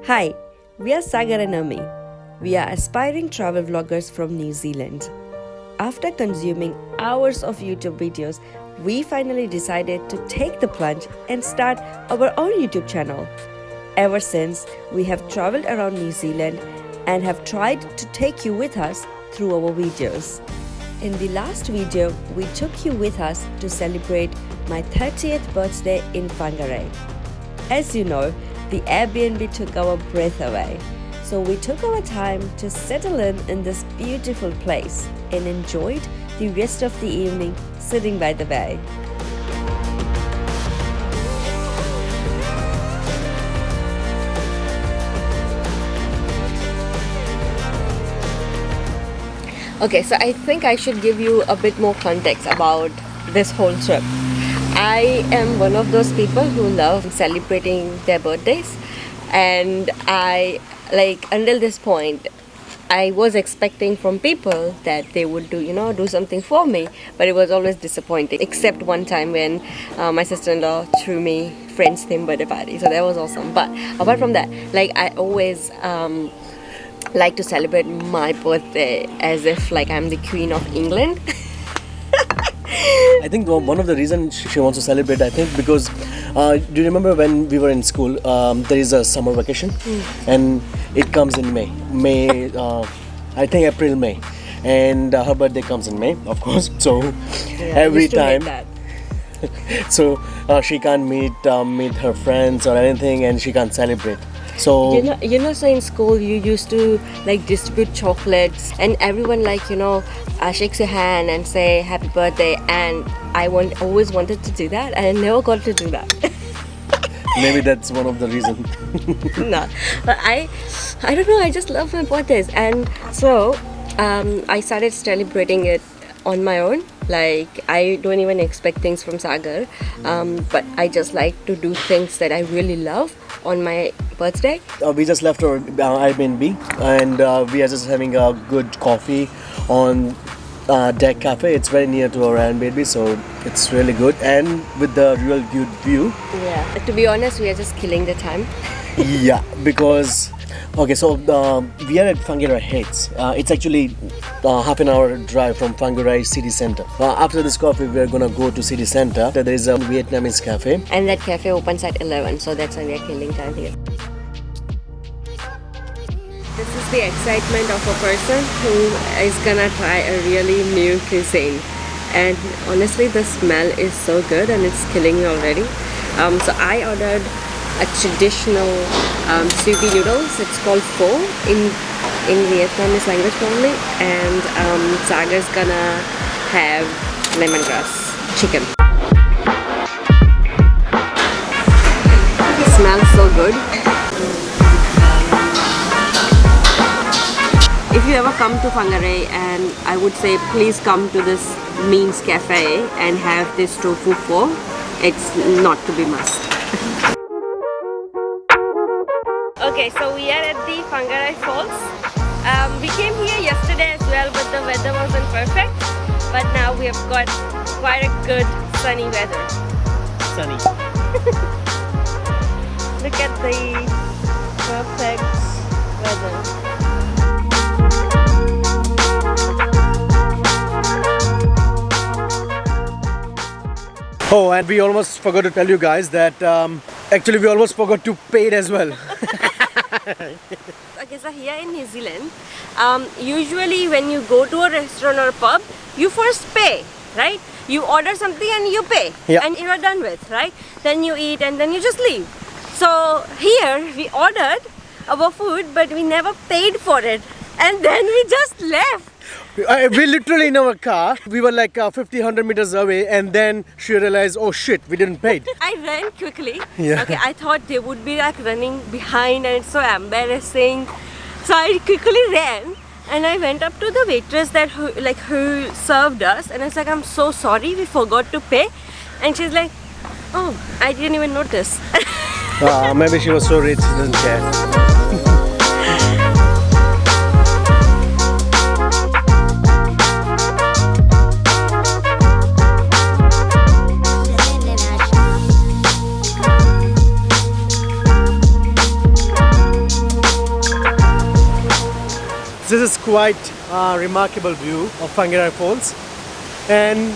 Hi, we are Sagar and Ami. We are aspiring travel vloggers from New Zealand. After consuming hours of YouTube videos, we finally decided to take the plunge and start our own YouTube channel. Ever since, we have traveled around New Zealand and have tried to take you with us through our videos. In the last video, we took you with us to celebrate my 30th birthday in Whangarei. As you know, the Airbnb took our breath away. So we took our time to settle in this beautiful place and enjoyed the rest of the evening sitting by the bay. Okay, so I think I should give you a bit more context about this whole trip. I am one of those people who love celebrating their birthdays, and until this point I was expecting from people that they would do something for me, but it was always disappointing, except one time when my sister-in-law threw me friend's themed birthday party. So that was awesome. But apart from that, I always like to celebrate my birthday as if I'm the Queen of England. I think one of the reasons she wants to celebrate, because do you remember when we were in school, there is a summer vacation and it comes in May, I think April, May, and her birthday comes in May, of course. So every time so she can't meet her friends or anything, and she can't celebrate. So so in school you used to distribute chocolates, and everyone shakes your hand and say happy birthday, and I always wanted to do that, and I never got to do that. Maybe that's one of the reasons. No, but I don't know, I just love my birthdays, and so I started celebrating it on my own. I don't even expect things from Sagar, but I just like to do things that I really love on my birthday. We just left our Airbnb, and we are just having a good coffee on Deck Cafe. It's very near to our Airbnb, so it's really good, and with the real good view. Yeah, to be honest, we are just killing the time. Yeah, because we are at Whangarei Heights. It's actually half an hour drive from Whangarei city center. After this coffee, we are gonna go to city center. There is a Vietnamese Cafe, and that cafe opens at 11, so that's why we are killing time here. This is the excitement of a person who is gonna try a really new cuisine, and honestly the smell is so good and it's killing me already. So I ordered a traditional soupy noodles. It's called pho in Vietnamese language probably, and Sagar's gonna have lemongrass chicken. It smells so good. If you ever come to Whangarei, and I would say please come to this Vietnamese Cafe and have this Tofu Pho. It's not to be must. Okay, so we are at the Whangarei Falls. We came here yesterday as well, but the weather wasn't perfect. But now we have got quite a good sunny weather. sunny. Look at the perfect weather. Oh, and we almost forgot to tell you guys that actually we almost forgot to pay it as well. Okay, so here in New Zealand, usually when you go to a restaurant or a pub, you first pay, right? You order something and you pay, and you're done with, right? Then you eat and then you just leave. So here we ordered our food, but we never paid for it, and then we just left. We literally in our car, we were 50-100 meters away, and then she realized, oh shit, we didn't pay. I ran quickly. Yeah. Okay, I thought they would be running behind, and it's so embarrassing. So I quickly ran and I went up to the waitress who served us, and I was like, I'm so sorry, we forgot to pay. And she's like, oh, I didn't even notice. Maybe she was so rich, she doesn't care. This is quite a remarkable view of Whangarei Falls, and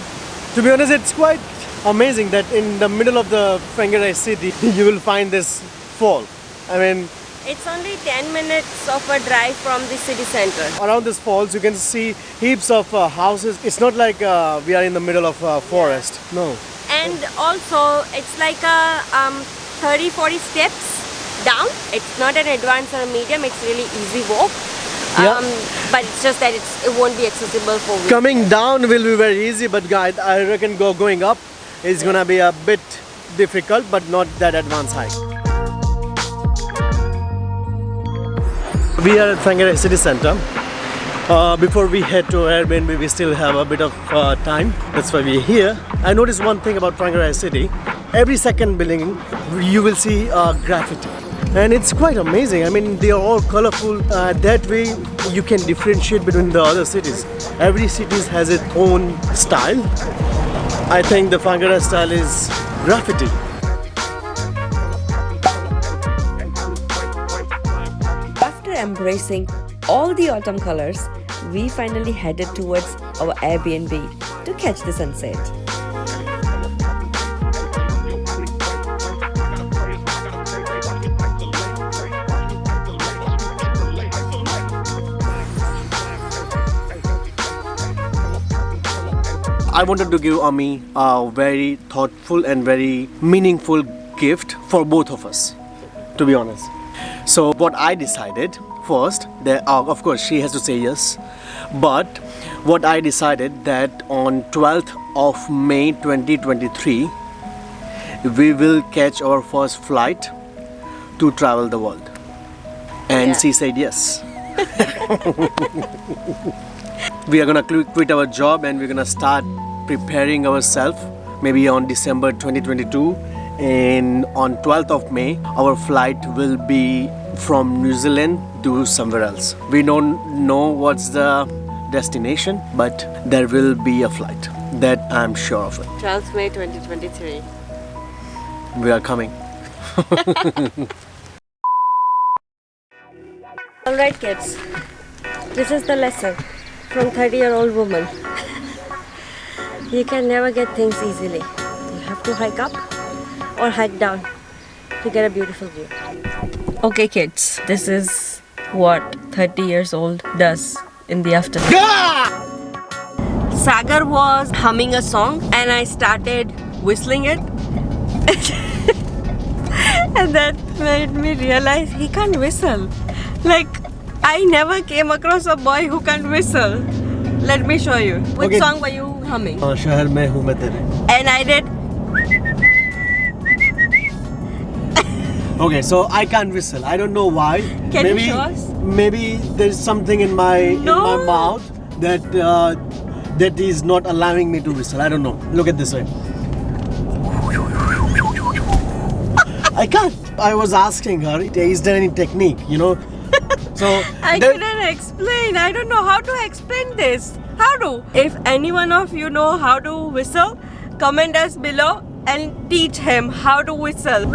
to be honest, it's quite amazing that in the middle of the Whangarei city you will find this fall. I mean, It's only 10 minutes of a drive from the city center. around this falls you can see heaps of houses. It's not like we are in the middle of a forest. No. And also it's like a 30-40 steps down. It's not an advanced or a medium, it's really easy walk. Yeah. But it's just that it won't be accessible for wheelchairs. Coming down will be very easy, but guys, I reckon going up is gonna be a bit difficult, but not that advanced hike. We are at Whangarei city center. Before we head to Airbnb, we still have a bit of time. That's why we're here. I noticed one thing about Whangarei city. Every second building, you will see graffiti. And it's quite amazing. I mean, they are all colorful. That way, you can differentiate between the other cities. Every city has its own style. I think the Whangarei style is graffiti. After embracing all the autumn colors, we finally headed towards our Airbnb to catch the sunset. I wanted to give Ami a very thoughtful and very meaningful gift for both of us, to be honest. So what I decided first, that of course she has to say yes, but what I decided that on 12th of May 2023 we will catch our first flight to travel the world, and Yeah. she said yes. We are gonna quit our job and we're gonna start preparing ourselves maybe on December 2022, and on 12th of May our flight will be from New Zealand to somewhere else. We don't know what's the destination, but there will be a flight, that I'm sure of it. 12th May 2023. We are coming. Alright kids, this is the lesson from 30-year-old woman. You can never get things easily. You have to hike up or hike down to get a beautiful view. Okay kids, this is what 30 years old does in the afternoon. Sagar was humming a song and I started whistling it. And that made me realize he can't whistle. Like, I never came across a boy who can whistle. Let me show you. Which Okay. song were you humming? शहर में हूँ मैं तेरे. And I did. Okay, so I can't whistle. I don't know why. Can you maybe, show us? Maybe there's something in my No. mouth that that is not allowing me to whistle. I don't know. Look at this way. I can't. I was asking her, is there any technique? You know. So I there- couldn't explain. I don't know how to explain this. How to? If any one of you know how to whistle, comment us below and teach him how to whistle.